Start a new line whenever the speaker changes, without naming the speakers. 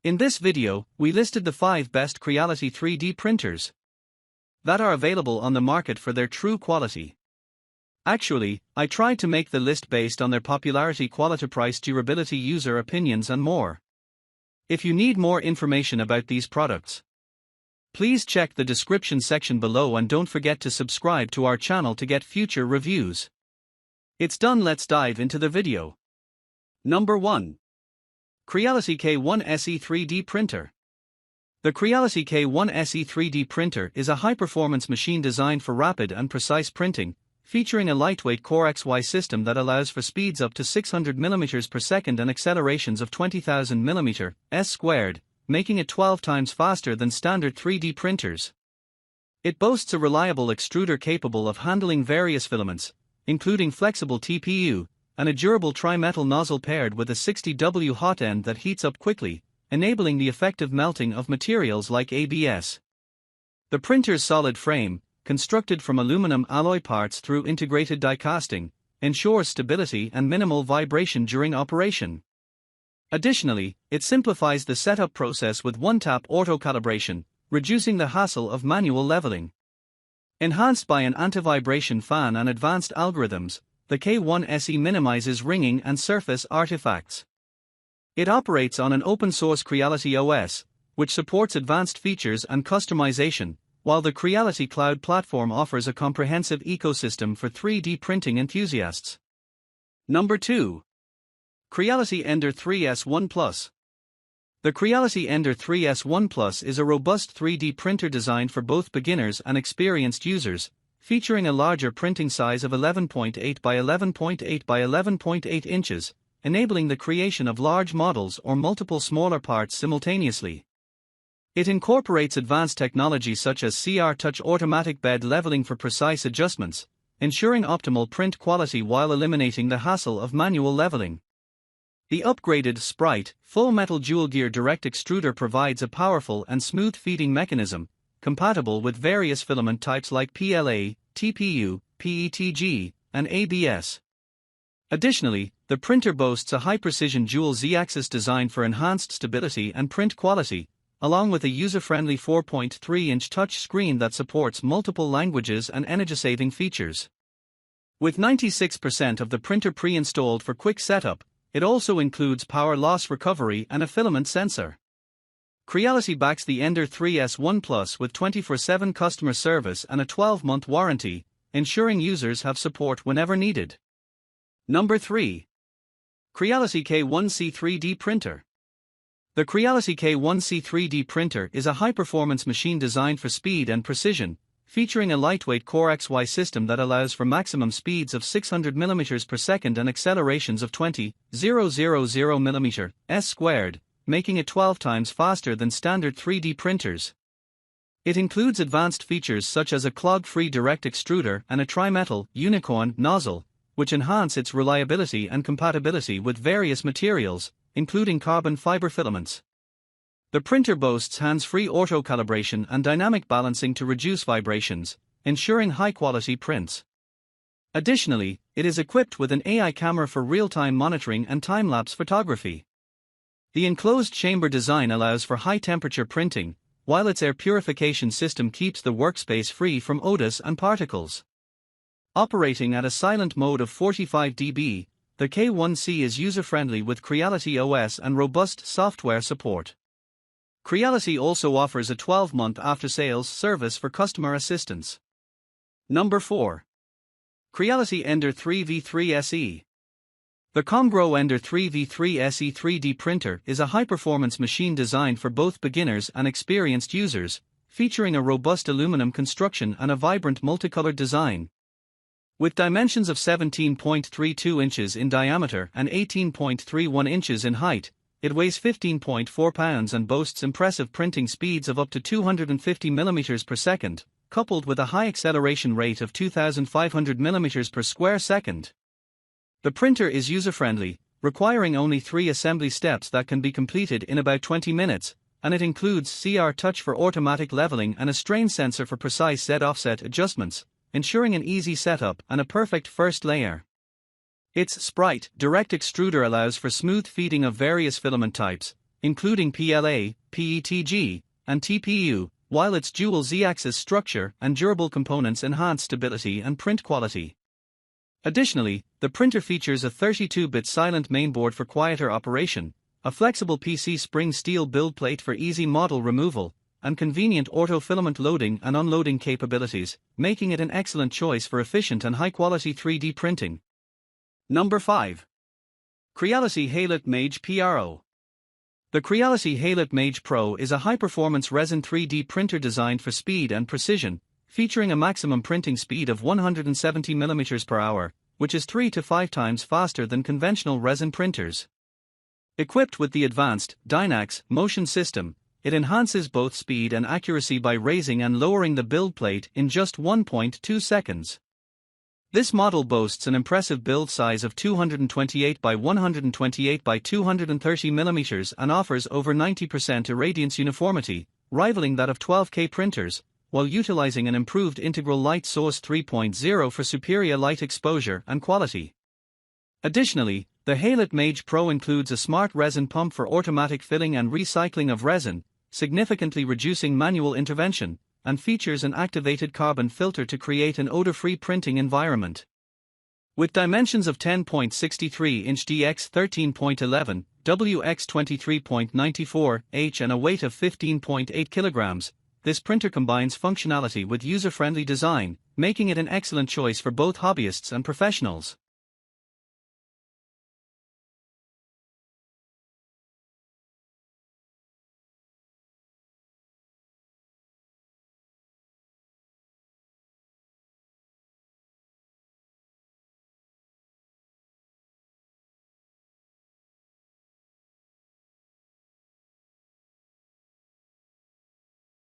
In this video, we listed the 5 best Creality 3D printers that are available on the market for their true quality. Actually, I tried to make the list based on their popularity, quality, price, durability, user opinions and more. If you need more information about these products, please check the description section below and don't forget to subscribe to our channel to get future reviews. It's done, let's dive into the video. Number 1. Creality K1 SE 3D Printer. The Creality K1 SE 3D printer is a high-performance machine designed for rapid and precise printing, featuring a lightweight Core XY system that allows for speeds up to 600 mm per second and accelerations of 20,000 mm², making it 12 times faster than standard 3D printers. It boasts a reliable extruder capable of handling various filaments, including flexible TPU, and a durable tri-metal nozzle paired with a 60W hot end that heats up quickly, enabling the effective melting of materials like ABS. The printer's solid frame, constructed from aluminum alloy parts through integrated die casting, ensures stability and minimal vibration during operation. Additionally, it simplifies the setup process with one-tap auto-calibration, reducing the hassle of manual leveling. Enhanced by an anti-vibration fan and advanced algorithms, the K1 SE minimizes ringing and surface artifacts. It operates on an open-source Creality OS, which supports advanced features and customization, while the Creality Cloud platform offers a comprehensive ecosystem for 3D printing enthusiasts. Number 2. Creality Ender 3S1 Plus. The Creality Ender 3S1 Plus is a robust 3D printer designed for both beginners and experienced users, featuring a larger printing size of 11.8 by 11.8 by 11.8 inches, enabling the creation of large models or multiple smaller parts simultaneously. It incorporates advanced technology such as CR Touch automatic bed leveling for precise adjustments, ensuring optimal print quality while eliminating the hassle of manual leveling. The upgraded Sprite full metal dual gear direct extruder provides a powerful and smooth feeding mechanism, compatible with various filament types like PLA, TPU, PETG, and ABS. Additionally, the printer boasts a high-precision dual Z-axis design for enhanced stability and print quality, along with a user-friendly 4.3-inch touch screen that supports multiple languages and energy-saving features. With 96% of the printer pre-installed for quick setup, it also includes power loss recovery and a filament sensor. Creality backs the Ender 3S1 Plus with 24/7 customer service and a 12-month warranty, ensuring users have support whenever needed. Number 3. Creality K1C 3D Printer. The Creality K1C 3D printer is a high-performance machine designed for speed and precision, featuring a lightweight Core XY system that allows for maximum speeds of 600 mm per second and accelerations of 20,000 mm², making it 12 times faster than standard 3D printers. It includes advanced features such as a clog-free direct extruder and a tri-metal unicorn nozzle, which enhance its reliability and compatibility with various materials, including carbon fiber filaments. The printer boasts hands-free auto-calibration and dynamic balancing to reduce vibrations, ensuring high-quality prints. Additionally, it is equipped with an AI camera for real-time monitoring and time-lapse photography. The enclosed chamber design allows for high-temperature printing, while its air purification system keeps the workspace free from odors and particles. Operating at a silent mode of 45 dB, the K1C is user-friendly with Creality OS and robust software support. Creality also offers a 12-month after-sales service for customer assistance. Number 4. Creality Ender 3v3 SE. The Comgro Ender 3v3 SE 3D printer is a high-performance machine designed for both beginners and experienced users, featuring a robust aluminum construction and a vibrant multicolored design. With dimensions of 17.32 inches in diameter and 18.31 inches in height, it weighs 15.4 pounds and boasts impressive printing speeds of up to 250 mm per second, coupled with a high acceleration rate of 2,500 mm per square second. The printer is user-friendly, requiring only 3 assembly steps that can be completed in about 20 minutes, and it includes CR Touch for automatic leveling and a strain sensor for precise Z-offset adjustments, ensuring an easy setup and a perfect first layer. Its Sprite direct extruder allows for smooth feeding of various filament types, including PLA, PETG, and TPU, while its dual Z-axis structure and durable components enhance stability and print quality. Additionally, the printer features a 32-bit silent mainboard for quieter operation, a flexible PC spring steel build plate for easy model removal, and convenient auto-filament loading and unloading capabilities, making it an excellent choice for efficient and high-quality 3D printing. Number 5. Creality HALOT MAGE Pro. The Creality HALOT MAGE Pro is a high-performance resin 3D printer designed for speed and precision, featuring a maximum printing speed of 170 mm per hour, which is 3 to 5 times faster than conventional resin printers. Equipped with the advanced Dynax motion system, it enhances both speed and accuracy by raising and lowering the build plate in just 1.2 seconds. This model boasts an impressive build size of 228 by 128 by 230 mm and offers over 90% irradiance uniformity, rivaling that of 12K printers, while utilizing an improved integral light source 3.0 for superior light exposure and quality. Additionally, the HALOT MAGE Pro includes a smart resin pump for automatic filling and recycling of resin, significantly reducing manual intervention, and features an activated carbon filter to create an odor-free printing environment. With dimensions of 10.63 inch dx 13.11, wx 23.94 h and a weight of 15.8 kilograms, this printer combines functionality with user-friendly design, making it an excellent choice for both hobbyists and professionals.